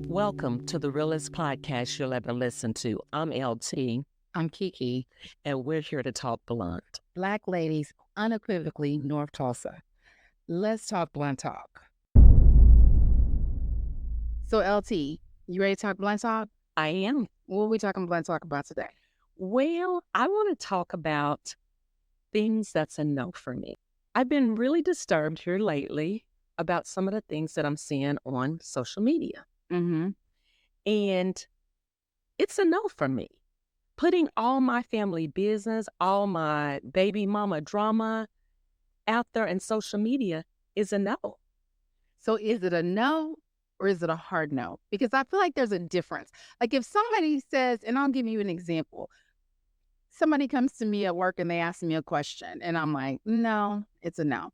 Welcome to the realest podcast you'll ever listen to. I'm LT. I'm Kiki. And we're here to talk blunt. Black ladies, unequivocally North Tulsa. Let's talk blunt talk. So LT, you ready to talk blunt talk? I am. What are we talking blunt talk about today? Well, I want to talk about things that's a no for me. I've been really disturbed here lately about some of the things that I'm seeing on social media. Mm-hmm. And it's a no for me. Putting all my family business, all my baby mama drama out there in social media is a no. So is it a no or is it a hard no? Because I feel like there's a difference. Like if somebody says, and I'll give you an example. Somebody comes to me at work and they ask me a question and I'm like, no, it's a no.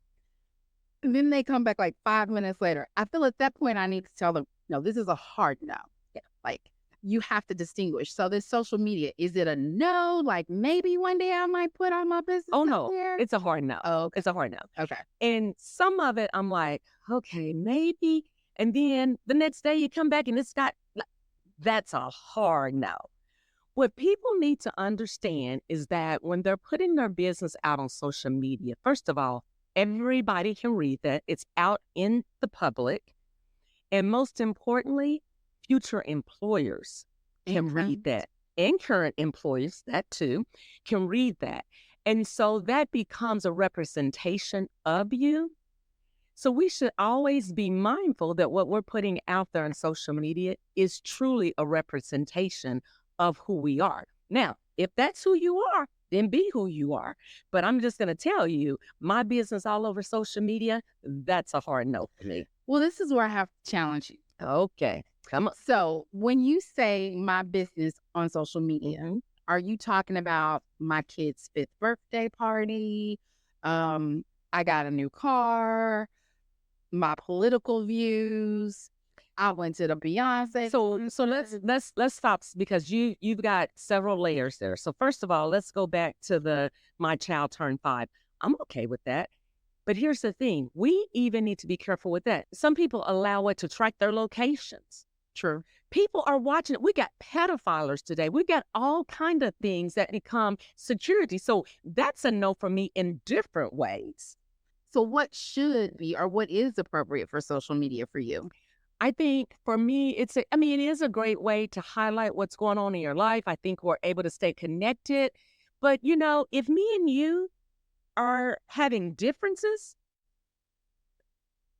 And then they come back like 5 minutes later. I feel at that point I need to tell them, no, this is a hard no. Yeah. Like you have to distinguish. So this social media, is it a no? Like maybe one day I might put on my business. Oh no, there? it's a hard no. Oh, okay. It's a hard no. Okay. And some of it I'm like, okay, maybe. And then the next day you come back and it's got, that's a hard no. What people need to understand is that when they're putting their business out on social media, first of all, everybody can read that. It's out in the public. And most importantly, future employers can read that. And current employees, that too, can read that. And so that becomes a representation of you. So we should always be mindful that what we're putting out there on social media is truly a representation of who we are. Now, if that's who you are, then be who you are. But I'm just going to tell you, my business all over social media, that's a hard no for me. Well, this is where I have to challenge you. Okay, come on. So when you say my business on social media, are you talking about my kid's 5th birthday party? I got a new car, my political views. I went to the Beyonce. So let's stop because you've got several layers there. So first of all, let's go back to my child turned 5. I'm okay with that. But here's the thing. We even need to be careful with that. Some people allow it to track their locations. True. People are watching it. We got pedophiles today. We got all kind of things that become security. So that's a no for me in different ways. So what should be or what is appropriate for social media for you? I think for me, it is a great way to highlight what's going on in your life. I think we're able to stay connected. But, if me and you are having differences,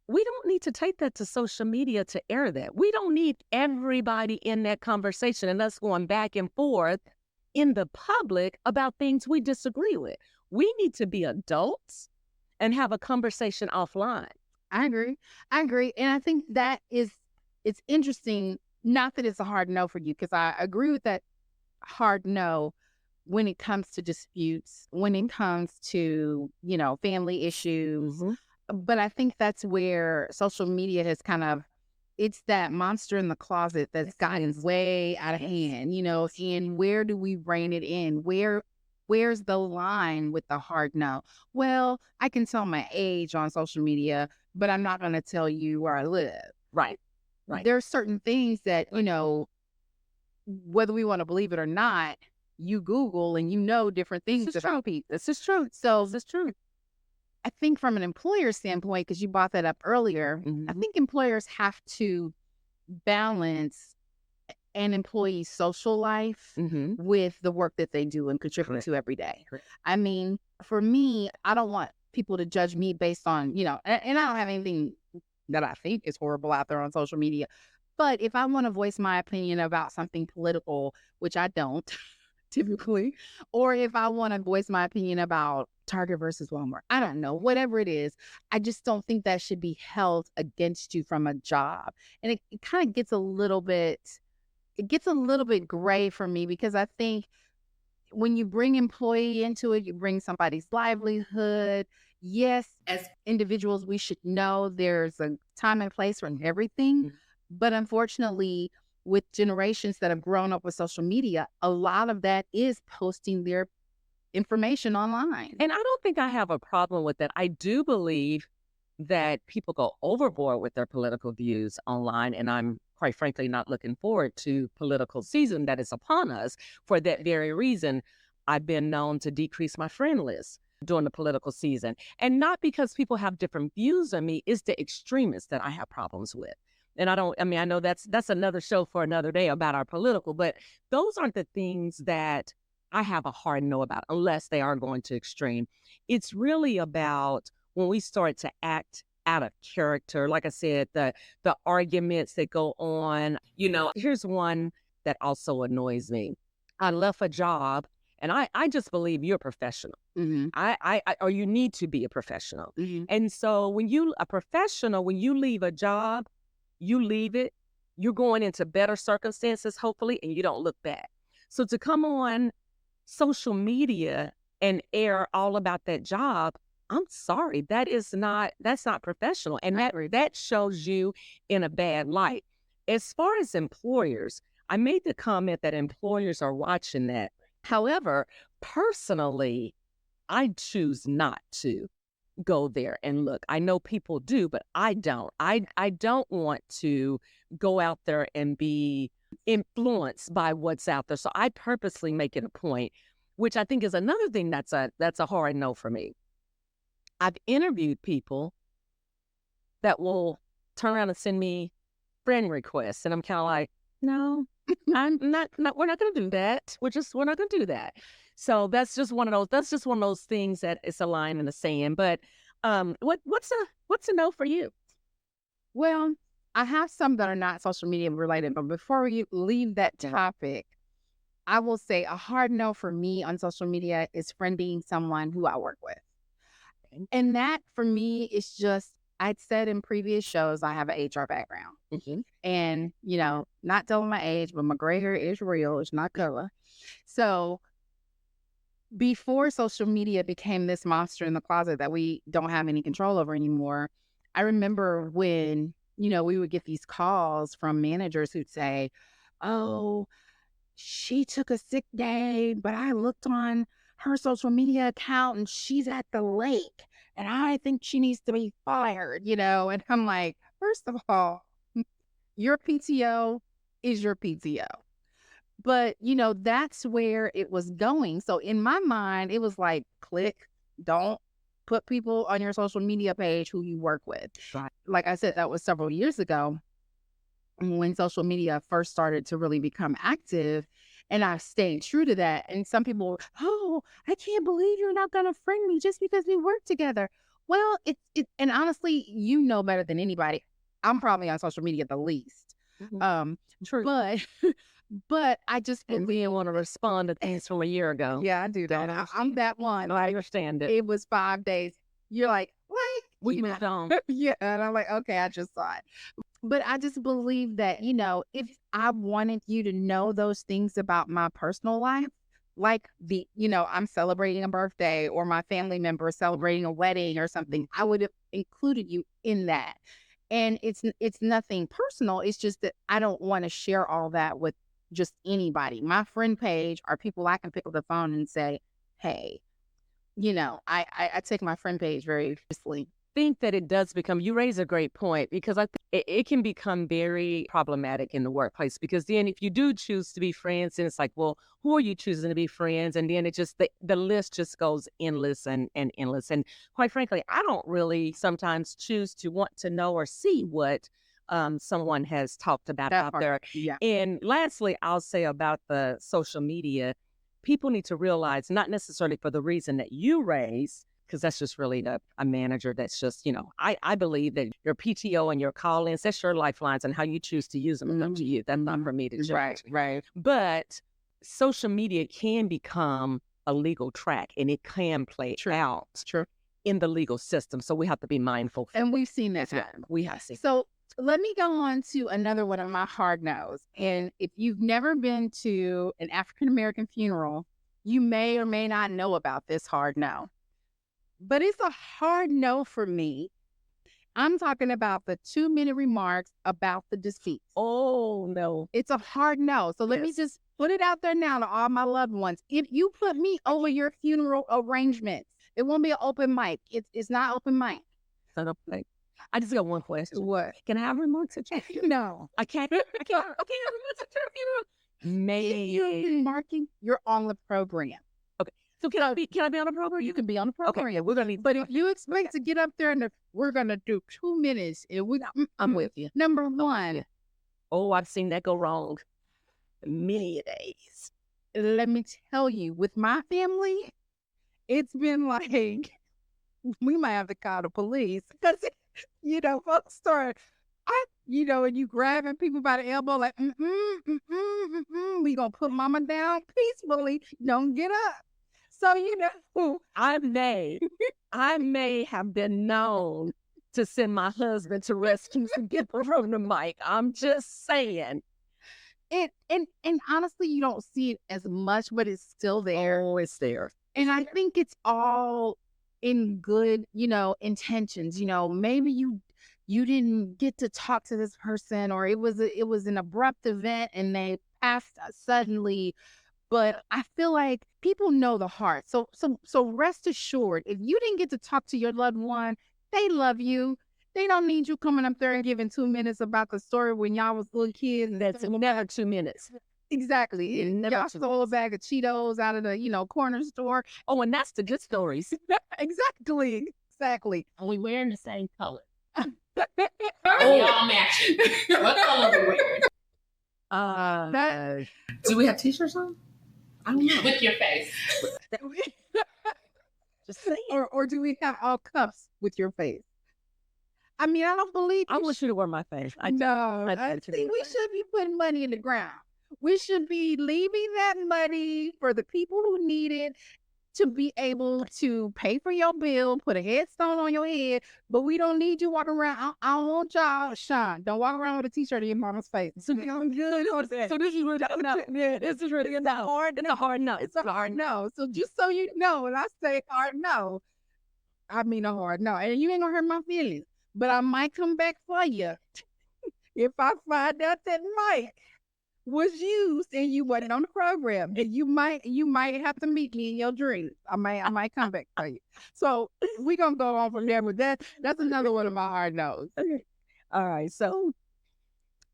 we don't need to take that to social media to air that. We don't need everybody in that conversation and us going back and forth in the public about things we disagree with. We need to be adults and have a conversation offline. I agree. And I think that it's interesting, not that it's a hard no for you, because I agree with that hard no when it comes to disputes, when it comes to, family issues. Mm-hmm. But I think that's where social media has it's that monster in the closet that's gotten way out of hand, and where do we rein it in? Where's the line with the hard no? Well, I can tell my age on social media, but I'm not going to tell you where I live. Right. There are certain things that, whether we want to believe it or not, you Google and different things about people. This is true. So this is true. I think from an employer standpoint, because you brought that up earlier, mm-hmm. I think employers have to balance an employee's social life mm-hmm. with the work that they do and contribute to every day. Correct. I mean, for me, I don't want people to judge me based on, and I don't have anything that I think is horrible out there on social media. But if I want to voice my opinion about something political, which I don't typically, or if I want to voice my opinion about Target versus Walmart, I don't know, whatever it is, I just don't think that should be held against you from a job. And it kind of gets a little bit gray for me, because I think when you bring employee into it, you bring somebody's livelihood. Yes, as individuals, we should know there's a time and place for everything. Mm-hmm. But unfortunately, with generations that have grown up with social media, a lot of that is posting their information online. And I don't think I have a problem with that. I do believe that people go overboard with their political views online, and I'm quite frankly not looking forward to political season that is upon us. For that very reason, I've been known to decrease my friend list during the political season. And not because people have different views on me, it's the extremists that I have problems with. And I know that's another show for another day about our political, but those aren't the things that I have a hard no about unless they are going to extreme. It's really about when we start to act out of character. Like I said, the arguments that go on. Here's one that also annoys me. I left a job, and I just believe you're a professional. Mm-hmm. Or you need to be a professional. Mm-hmm. And so when you leave a job, you leave it, you're going into better circumstances, hopefully, and you don't look back. So to come on social media and air all about that job, I'm sorry, that's not professional. And that shows you in a bad light. As far as employers, I made the comment that employers are watching that. However, personally, I choose not to go there and look. I know people do, but I don't. I don't want to go out there and be influenced by what's out there. So I purposely make it a point, which I think is another thing that's a hard no for me. I've interviewed people that will turn around and send me friend requests, and I'm kind of like, no, I'm not. We're not going to do that. We're not going to do that. So that's just one of those. That's just one of those things that it's a line in the sand. But what's a no for you? Well, I have some that are not social media related, but before we leave that topic, I will say a hard no for me on social media is friending someone who I work with. And that for me is just, I'd said in previous shows, I have an HR background. Mm-hmm. And, not telling my age, but my gray hair is real. It's not color. So before social media became this monster in the closet that we don't have any control over anymore, I remember when, we would get these calls from managers who'd say, oh, she took a sick day, but I looked on her social media account and she's at the lake and I think she needs to be fired, and I'm like, first of all, your PTO is your PTO. But, that's where it was going. So in my mind, it was like, click, don't put people on your social media page who you work with. Right. Like I said, that was several years ago when social media first started to really become active. And I stayed true to that. And some people were, oh, I can't believe you're not going to friend me just because we work together. Well, and honestly, better than anybody. I'm probably on social media the least. Mm-hmm. True. But I just and we didn't want to respond to things from a year ago. Yeah, I do that. I'm that one. I understand it. It was 5 days. You're like, what? We moved on. Yeah. And I'm like, okay, I just saw it. But I just believe that, if I wanted you to know those things about my personal life, like I'm celebrating a birthday or my family member is celebrating a wedding or something, I would have included you in that. And it's nothing personal. It's just that I don't want to share all that with just anybody. My friend page are people I can pick up the phone and say, hey, I take my friend page very seriously. Think that it does become, you raise a great point, because I think it can become very problematic in the workplace, because then if you do choose to be friends, and it's like, well, who are you choosing to be friends? And then it just, the list just goes endless and endless. And quite frankly, I don't really sometimes choose to want to know or see what someone has talked about out there. Yeah. And lastly, I'll say about the social media, people need to realize, not necessarily for the reason that you raise, because that's just really a manager that's just, I believe that your PTO and your call-ins, that's your lifelines, and how you choose to use them is up to you. That's not for me to judge. Right. But social media can become a legal track, and it can play out in the legal system. So we have to be mindful. And we've seen that happen. We have seen. So let me go on to another one of my hard no's. And if you've never been to an African-American funeral, you may or may not know about this hard no. But it's a hard no for me I'm talking about the 2-minute remarks about the deceased. Oh, no. It's a hard no. So let me Yes. just put it out there now to all my loved ones. If you put me over your funeral arrangements, it won't be an open mic. It's not open mic. Son of a- I just got one question. What? Can I have remarks at your funeral? No. I can't. I can't have remarks at your funeral. You're Maybe. marking. You're on the program. So can I be on the program? You can be on the Okay, program. yeah, we're gonna need. But if you expect to get up there and we're gonna do 2 minutes, and I'm with you. Number one, Oh, I've seen that go wrong many a days. let me tell you, with my family, it's been like we might have to call the police because folks start, and you grabbing people by the elbow like, we gonna put mama down peacefully. Don't get up. So I may have been known to send my husband to rescue some people from the mic. I'm just saying. and honestly, you don't see it as much, but it's still there. Oh, it's there. And I think it's all in good, intentions. Maybe you didn't get to talk to this person, or it was an abrupt event and they passed suddenly. But I feel like people know the heart. So rest assured, if you didn't get to talk to your loved one, they love you. They don't need you coming up there and giving 2 minutes about the story when y'all was little kids. That's never 2 minutes. Exactly. Y'all stole a bag of Cheetos out of the, corner store. Oh, and that's the good stories. Exactly. Are we wearing the same color? Oh. Y'all matching. What color are we wearing? Do we have t-shirts on? I don't know. With your face. Just saying. Or do we have all cups with your face? I mean, I don't believe I want you to wear my face. I think we should be putting money in the ground. We should be leaving that money for the people who need it to be able to pay for your bill, put a headstone on your head, but we don't need you walking around. I don't want y'all, Sean. Don't walk around with a t-shirt in your mama's face. So I'm good. So this is really no. Yeah, this is really no. It's a hard no. It's a hard no. So just so you know, when I say hard no, I mean a hard no. And you ain't gonna hurt my feelings, but I might come back for you if I find out that mic was used and you wasn't on the program, and you might have to meet me in your dreams. I might come back for you. So we're gonna go on from there with that. That's another one of my hard no's. Okay. All right. So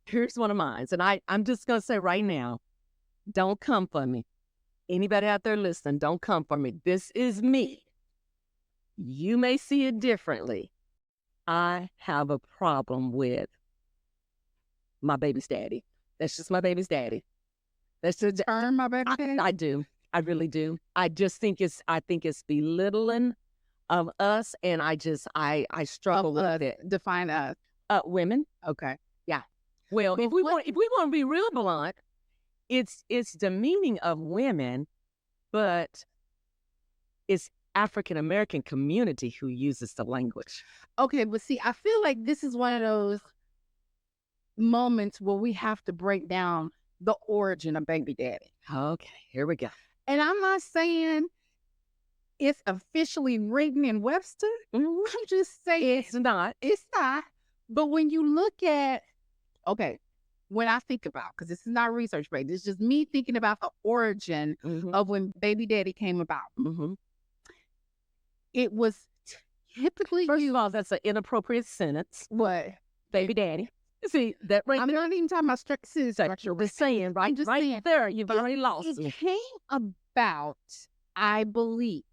here's one of mine. And I'm just gonna say right now, don't come for me. Anybody out there listening, don't come for me. This is me. You may see it differently. I have a problem with my baby's daddy. That's just my baby's daddy. That's just Turn my baby daddy? I do. I really do. I just think it's belittling of us, and I struggle with it. Define us. Women. Okay. Yeah. Well, if we want to be real blunt, it's demeaning of women, but it's African American community who uses the language. Okay, but see, I feel like this is one of those moments where we have to break down the origin of baby daddy. Okay, here we go. And I'm not saying it's officially written in Webster. I'm just saying It's not. it's not. But when you look at, when I think about, because this is not research based, it's just me thinking about the origin of when baby daddy came about. Mm-hmm. It was typically First of all, that's an inappropriate sentence. what? Baby daddy. See, that right I'm there. not even talking about structure. The saying, right? just right saying, there, you've already lost It me. came about, I believe.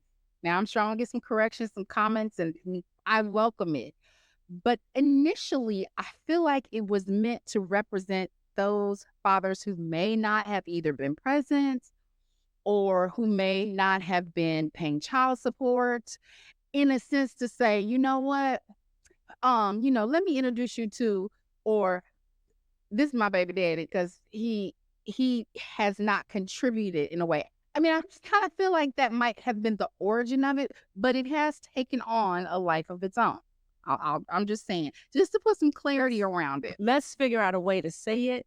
Now I'm sure I'll get some corrections, some comments, and I welcome it. But initially, I feel like it was meant to represent those fathers who may not have either been present or who may not have been paying child support, in a sense to say, you know what, let me introduce you to, or this is my baby daddy because he has not contributed in a way. I mean, I just kind of feel like that might have been the origin of it, but it has taken on a life of its own. I'm just saying, just to put some clarity around it. Let's figure out a way to say it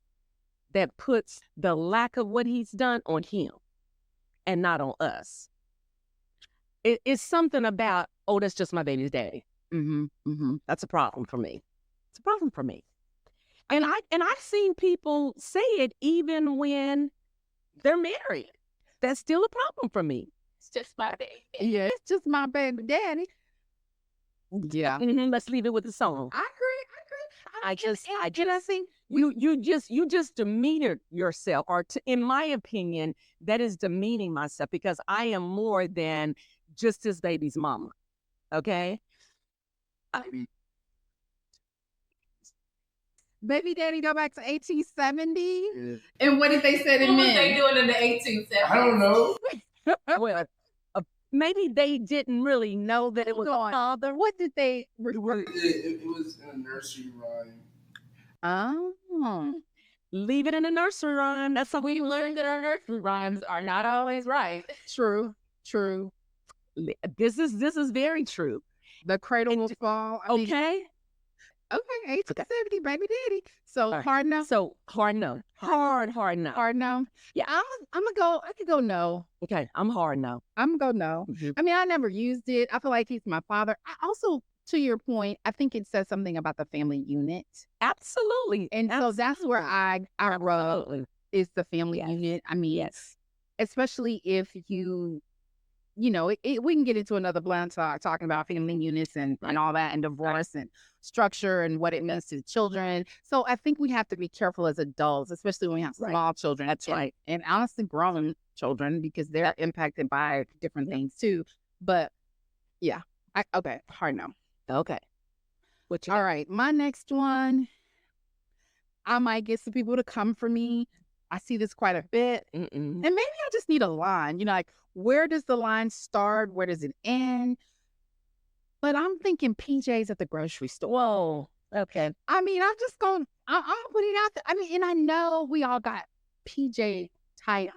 that puts the lack of what he's done on him and not on us. It's something about, oh, that's just my baby's daddy. That's a problem for me. It's a problem for me. And I've seen people say it even when they're married. That's still a problem for me. It's just my baby. Yeah, it's just my baby daddy. Yeah. Let's leave it with the song. I agree. I think you just demeaned yourself, or in my opinion, that is demeaning myself, because I am more than just this baby's mama. Okay. Baby daddy go back to 1870. And what did they say to What was men? they doing in the 1870s? I don't know. Well, maybe they didn't really know that it was a father. What did they? It was in a nursery rhyme. Oh, Leave it in a nursery rhyme. That's how We learned that our nursery rhymes are not always right. true. This is very true. The cradle will fall. I mean, Okay. okay, 1870, baby daddy. So All right. hard no. So hard no. Hard no. Hard no. Yeah, I'm gonna go. I could go no. Okay, I'm hard no. I'm gonna go no. I mean, I never used it. I feel like he's my father. I also, to your point, I think it says something about the family unit. Absolutely. And so that's where I rub Absolutely. is the family Yes. unit. I mean, Yes. especially if you know, we can get into another blind talk talking about family units and all that, and divorce and structure and what it means to children. So I think we have to be careful as adults, especially when we have Right. small children. That's right. And honestly, grown children, because they're impacted by different things too. But yeah, okay, hard no. Okay. What you All right, my next one, I might get some people to come for me. I see this quite a bit. Mm-mm. And maybe I just need a line, like, where does the line start? Where does it end? But I'm thinking PJs at the grocery store. Whoa. Okay. I mean, I'm just going, I'll put it out there. I mean, and I know we all got PJ type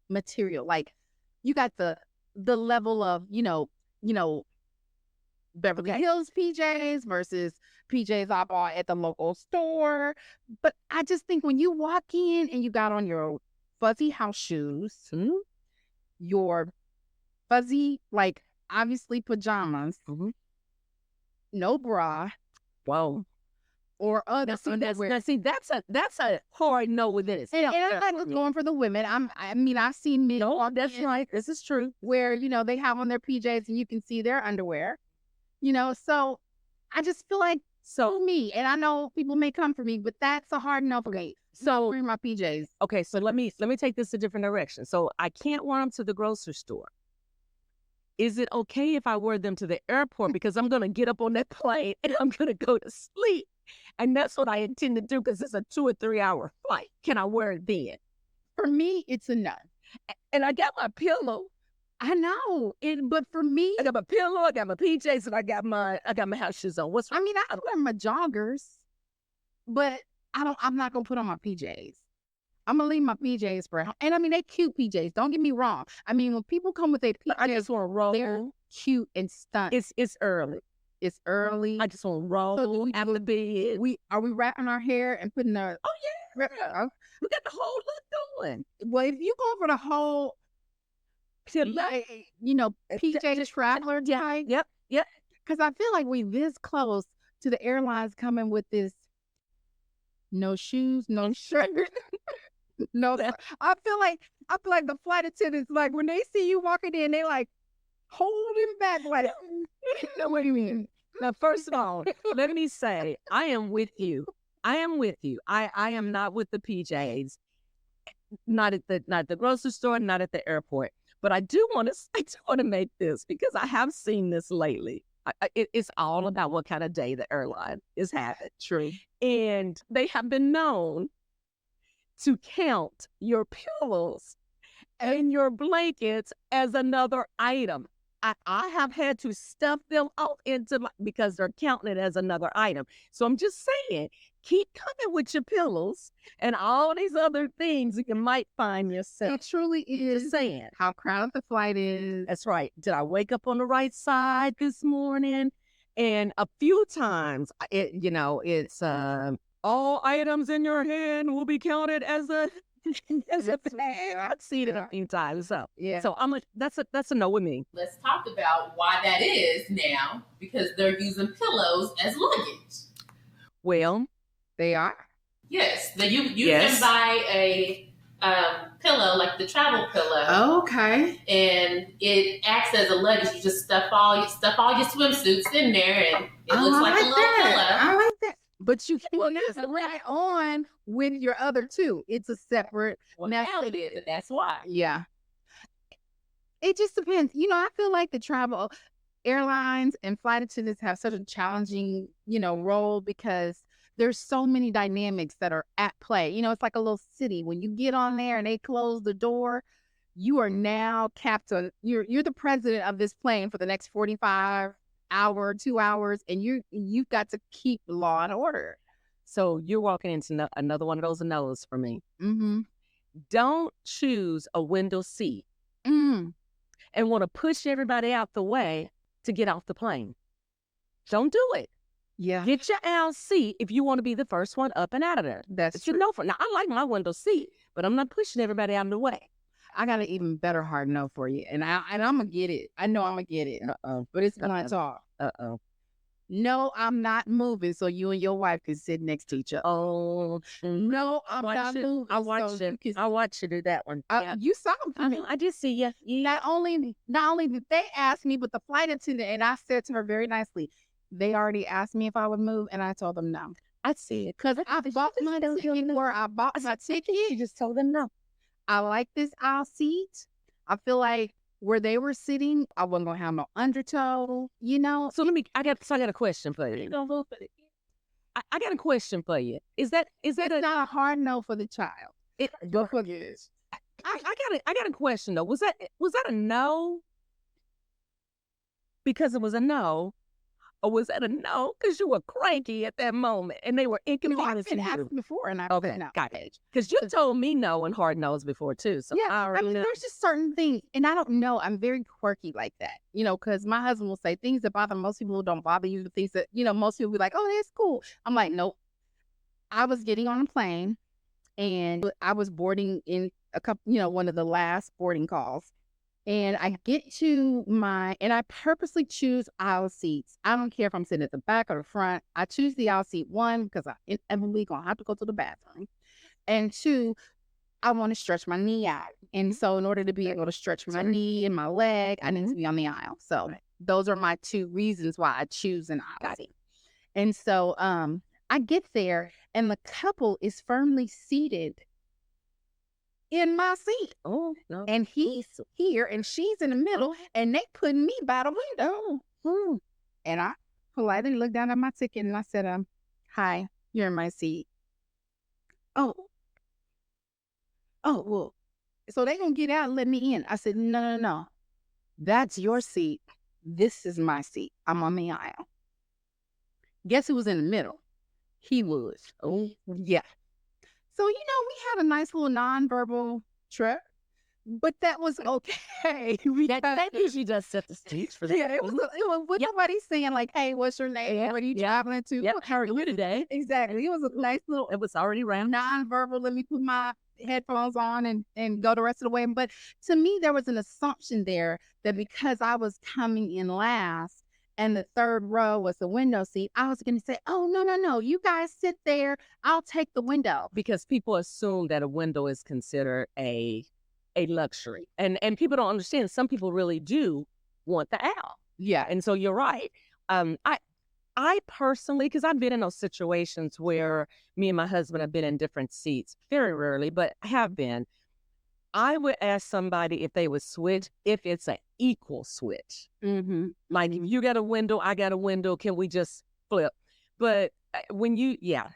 material. Like, you got the level of, Beverly Hills PJs versus PJs I bought at the local store. But I just think when you walk in and you got on your fuzzy house shoes, your fuzzy, like, obviously pajamas, no bra, Whoa. or other. That's a hard no with this. And I'm not just going for the women. I've seen men No, walk that's in right. This is true. where, they have on their PJs and you can see their underwear, so I just feel like So me, and I know people may come for me, but that's a hard no for me. So Wearing my PJs. okay, so let me take this a different direction. So I can't wear them to the grocery store. Is it okay if I wear them to the airport, because I'm gonna get up on that plane and I'm gonna go to sleep, and that's what I intend to do because it's a 2 or 3 hour flight? Can I wear it then? For me, it's a no. And I got my pillow. I know, but for me, I got my pillow. I got my PJs, and I got my house shoes on. What's I mean, I wear my joggers, but I'm not gonna put on my PJs. I'm gonna leave my PJs for home. And I mean, they cute PJs. Don't get me wrong. I mean, when people come with their I PJs, just want to roll. they're cute and stunt. It's early. It's early. I just want to roll So out of the bed. Are we wrapping our hair and putting our? Oh yeah, we got the whole look going. Well, if you go for the whole, PJ traveler type, Yep. because I feel like we this close to the airlines coming with this. No shoes, no shirt. No, I feel like the flight attendants, like, when they see you walking in, they like holding back, like, No, what do you mean? Now, first of all, let me say, I am with you. I am not with the PJs, not at the grocery store, not at the airport. But I do want to make this, because I have seen this lately. It's all about what kind of day the airline is having. true. And they have been known to count your pillows and your blankets as another item. I have had to stuff them out because they're counting it as another item. So I'm just saying, keep coming with your pillows and all these other things you might find yourself. It truly is Just saying. how crowded the flight is. That's right. Did I wake up on the right side this morning? And a few times, it's all items in your hand will be counted as a I've seen it a few times. So Yeah. so that's a no with me. Let's talk about why that is now, because they're using pillows as luggage. Well, They are. Yes, you Yes. can buy a pillow, like the travel pillow, Okay. and it acts as a luggage. You just stuff all your swimsuits in there, and it looks like a little pillow. I like that. But you can't right on with your other two. It's a separate. now it is, and that's why. Yeah. It just depends. I feel like the travel airlines and flight attendants have such a challenging, role because there's so many dynamics that are at play. It's like a little city. When you get on there and they close the door, you are now captain. You're the president of this plane for the next 45 hour, 2 hours, and you've got to keep law and order. So you're walking into another one of those no's for me. Mm-hmm. Don't choose a window seat Mm. and want to push everybody out the way to get off the plane. Don't do it. Yeah, Get your aisle seat if you want to be the first one up and out of there. that's It's your true. no for now. I like my window seat, but I'm not pushing everybody out of the way. I got an even better hard no for you, and I'm gonna get it. I know I'm gonna get it, but it's gonna talk. No, I'm not moving, so you and your wife can sit next to each other. Oh, No, I'm not moving. I watched so it. you can- I watched you do that one. Yeah. You saw me. I did see you. Not only did they ask me, but the flight attendant, and I said to her very nicely, they already asked me if I would move, and I told them no. I see it. Because I bought my ticket where I bought my ticket. You just told them no. I like this aisle seat. I feel like where they were sitting, I wasn't gonna have no undertow, So I got a question for you. I got a question for you. Is that It's not a hard no for the child. Go for it. I got a question though. Was that a no because it was a no, or was that a no because you were cranky at that moment and they were I've inconvenienced been you? asked before, and I Okay, said no. got it. Because you told me no and hard no's before too. So Yeah, I already know. there's just certain things, and I don't know. I'm very quirky like that, because my husband will say things that bother most people don't bother you. The things that most people be like, "Oh, that's cool." I'm like, nope. I was getting on a plane, and I was boarding in a couple, one of the last boarding calls, and I get to and I purposely choose aisle seats. I don't care if I'm sitting at the back or the front. I choose the aisle seat, one, because I inevitably gonna have to go to the bathroom, and two, I want to stretch my knee out. And so in order to be able to stretch my knee and my leg, I need to be on the aisle. So those are my two reasons why I choose an aisle seat. And so I get there, and the couple is firmly seated in my seat. Oh no. And he's here, and she's in the middle, and they putting me by the window. And I politely looked down at my ticket, and I said, hi, you're in my seat. Oh, well, so they gonna get out and let me in. I said, no. That's your seat. This is my seat. I'm on the aisle. Guess who was in the middle? He was. Oh, yeah. So, we had a nice little nonverbal trip, but that was okay. That usually does set the stage for that. Yeah, it was with nobody saying like, hey, what's your name? Yeah, What are you yeah. traveling to? Yep, how are you today? Exactly. It was a nice little It was already round. nonverbal. Let me put my headphones on and go the rest of the way. But to me, there was an assumption there that because I was coming in last and the third row was the window seat, I was going to say, oh, no. You guys sit there. I'll take the window. Because people assume that a window is considered a luxury. And people don't understand. Some people really do want the aisle. Yeah. And so you're right. I personally, because I've been in those situations where me and my husband have been in different seats, very rarely, but have been. I would ask somebody if they would switch, if it's an equal switch. Mm-hmm. Like if you got a window, I got a window, can we just flip? But when you, yeah.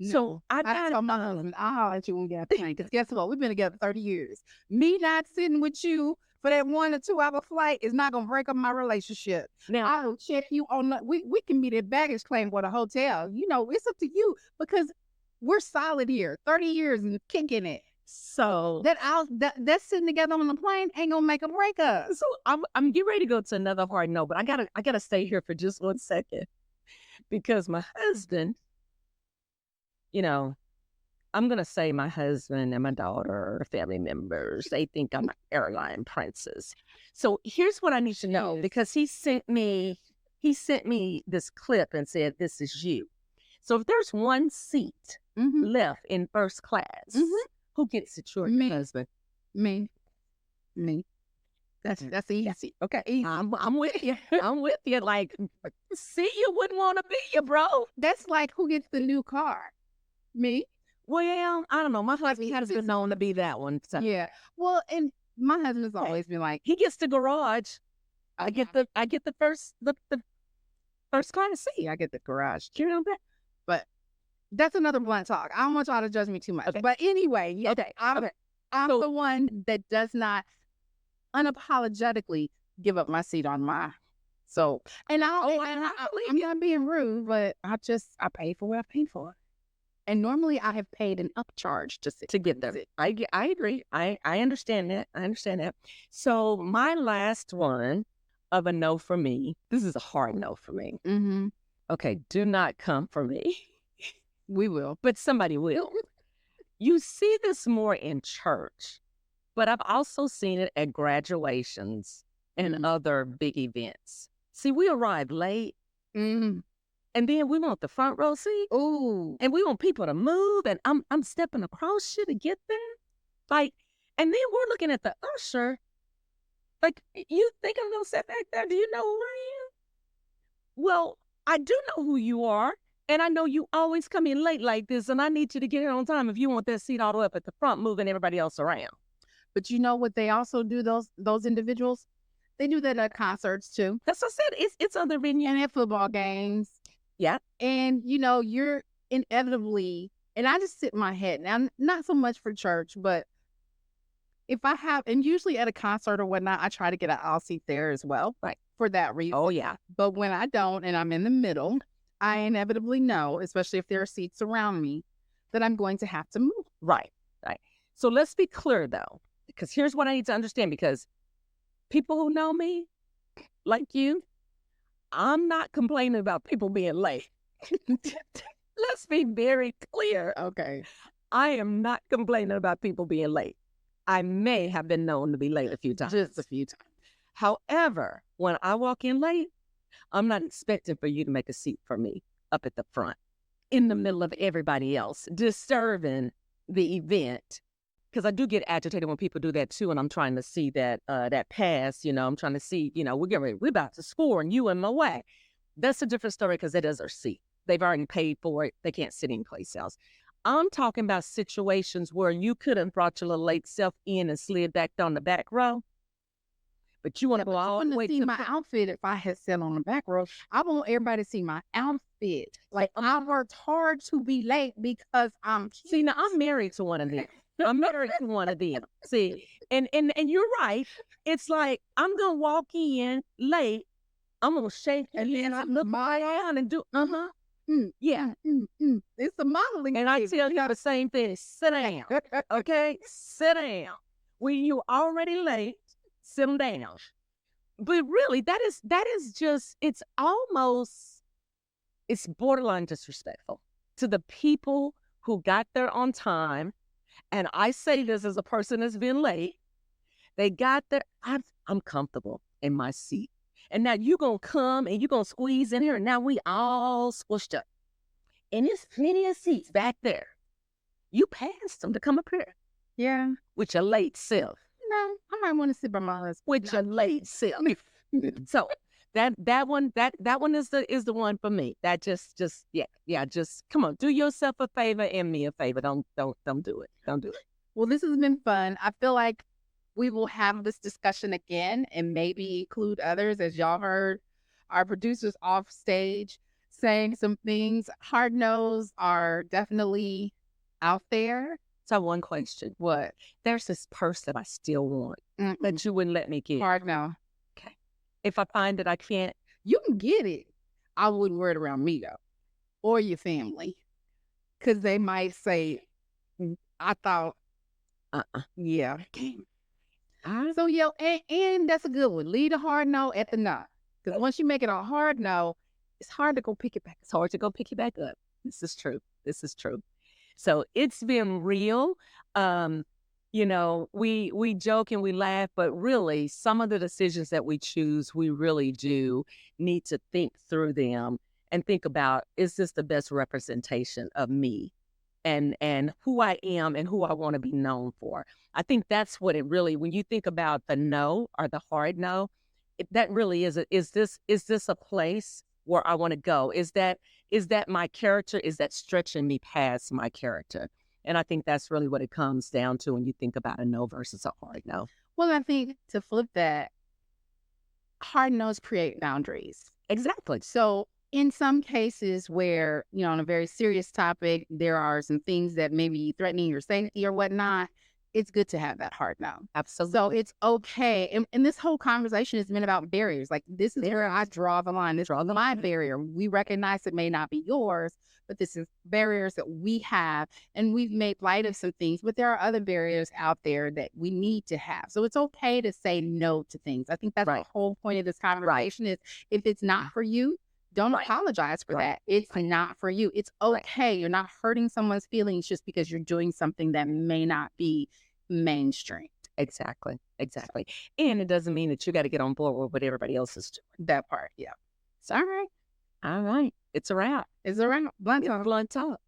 So I got told my husband, I'll let you when we get a plane. Because guess what? We've been together 30 years. Me not sitting with you for that 1 or 2 hour flight is not going to break up my relationship. now. I'll check you on we can meet at baggage claim for the hotel. It's up to you because we're solid here. 30 years and kicking it. So That sitting together on the plane ain't gonna make a break up. So I'm getting ready to go to another hard no, but I gotta stay here for just 1 second because my husband, I'm gonna say my husband and my daughter, family members, they think I'm an airline princess. So here's what I need to know, Yes. because he sent me this clip and said, "This is you." So if there's one seat Mm-hmm. left in first class, Mhm. who gets it? Your Me. husband. Me. That's easy. Okay, Easy. I'm with you. I'm with you. Like, see, you wouldn't want to be you, bro. That's like who gets the new car? Me. Well, I don't know. My husband has been known to be that one. So Yeah. Well, and my husband's always been like, he gets the garage. I get the first first class seat. I get the garage. You know that? But that's another blunt talk. I don't want y'all to judge me too much. Okay. But anyway, yeah, Okay. I'm So- the one that does not unapologetically give up my seat on my. So, and I'm not being rude, but I pay for what I pay for. And normally I have paid an upcharge to sit. To get there. I agree. I understand that. I understand that. So my last one of a no for me. This is a hard no for me. Mm-hmm. Okay, do not come for me, We will. but somebody will. You see this more in church, but I've also seen it at graduations and other big events. See, we arrive late, Mm. and then we want the front row seat, Ooh. and we want people to move, and I'm stepping across you to get there, like, and then we're looking at the usher, like, you think I'm gonna sit back there? Do you know who I am? Well, I do know who you are, and I know you always come in late like this, and I need you to get here on time if you want that seat all the way up at the front, moving everybody else around. But you know what they also do, those individuals? They do that at concerts too. That's what I said. It's other venues. And at football games. Yeah. And you're inevitably, and I just sit in my head now, not so much for church, but if I have, and usually at a concert or whatnot, I try to get an aisle seat there as well. Right. For that reason. Oh, yeah. But when I don't and I'm in the middle, I inevitably know, especially if there are seats around me, that I'm going to have to move. Right. So let's be clear, though, because here's what I need to understand, because people who know me, like you, I'm not complaining about people being late. Let's be very clear. Okay. I am not complaining about people being late. I may have been known to be late a few times. Just a few times. However, when I walk in late, I'm not expecting for you to make a seat for me up at the front, in the middle of everybody else, disturbing the event. Because I do get agitated when people do that too, and I'm trying to see that that pass. I'm trying to see. We're about to score, and you in my way. That's a different story because that is their seat. They've already paid for it. They can't sit anyplace else. I'm talking about situations where you could have brought your little late self in and slid back down the back row, but you want to go all the way see to my outfit if I had sat on the back row. I want everybody to see my outfit. Like, I worked hard to be late because I'm. See, now I'm married to one of them. I'm married to one of them. See, and you're right. It's like I'm gonna walk in late. I'm gonna shake, and then I look around and do yeah. It's a modeling. And I tell you the same thing. Sit down, okay? Sit down. When you already late, sit them down. But really, that is just. It's borderline disrespectful to the people who got there on time. And I say this as a person that's been late. They got there. I'm comfortable in my seat. And now you're going to come and you're going to squeeze in here. And now we all squished up. And there's plenty of seats back there. You passed them to come up here Yeah. with your late self. No, I might want to sit by my husband. With your late self. So that one is the one for me. That just come on, do yourself a favor and me a favor. Don't do it. Don't do it. Well, this has been fun. I feel like we will have this discussion again and maybe include others, as y'all heard our producers off stage saying some things. Hard no's are definitely out there. So one question. What? There's this purse that I still want that you wouldn't let me get. Hard no. If I find that I can't. You can get it. I wouldn't wear it around me though, or your family, because they might say, "I thought, yeah." So yeah, and that's a good one. Leave the hard no at the no, because once you make it a hard no, it's hard to go pick it back. It's hard to go pick you back up. This is true. So it's been real. We joke and we laugh, but really some of the decisions that we choose, we really do need to think through them and think about, is this the best representation of me and who I am and who I want to be known for? I think that's what it really, when you think about the no or the hard no, that really is this a place where I want to go? Is that my character? Is that stretching me past my character? And I think that's really what it comes down to when you think about a no versus a hard no. Well, I think to flip that, hard no's create boundaries. Exactly. So in some cases where, on a very serious topic, there are some things that may be threatening your safety or whatnot, it's good to have that hard no. Absolutely. So it's okay. And this whole conversation has been about barriers. Like, this is where I draw the line. This is my barrier. We recognize it may not be yours, but this is barriers that we have. And we've made light of some things, but there are other barriers out there that we need to have. So it's okay to say no to things. I think that's the whole point of this conversation is, if it's not for you, don't apologize for that. It's not for you. It's okay. You're not hurting someone's feelings just because you're doing something that may not be mainstream. Exactly. And it doesn't mean that you got to get on board with what everybody else is doing. That part, yeah. It's all right. It's a wrap. Blunt talk. Blunt talk.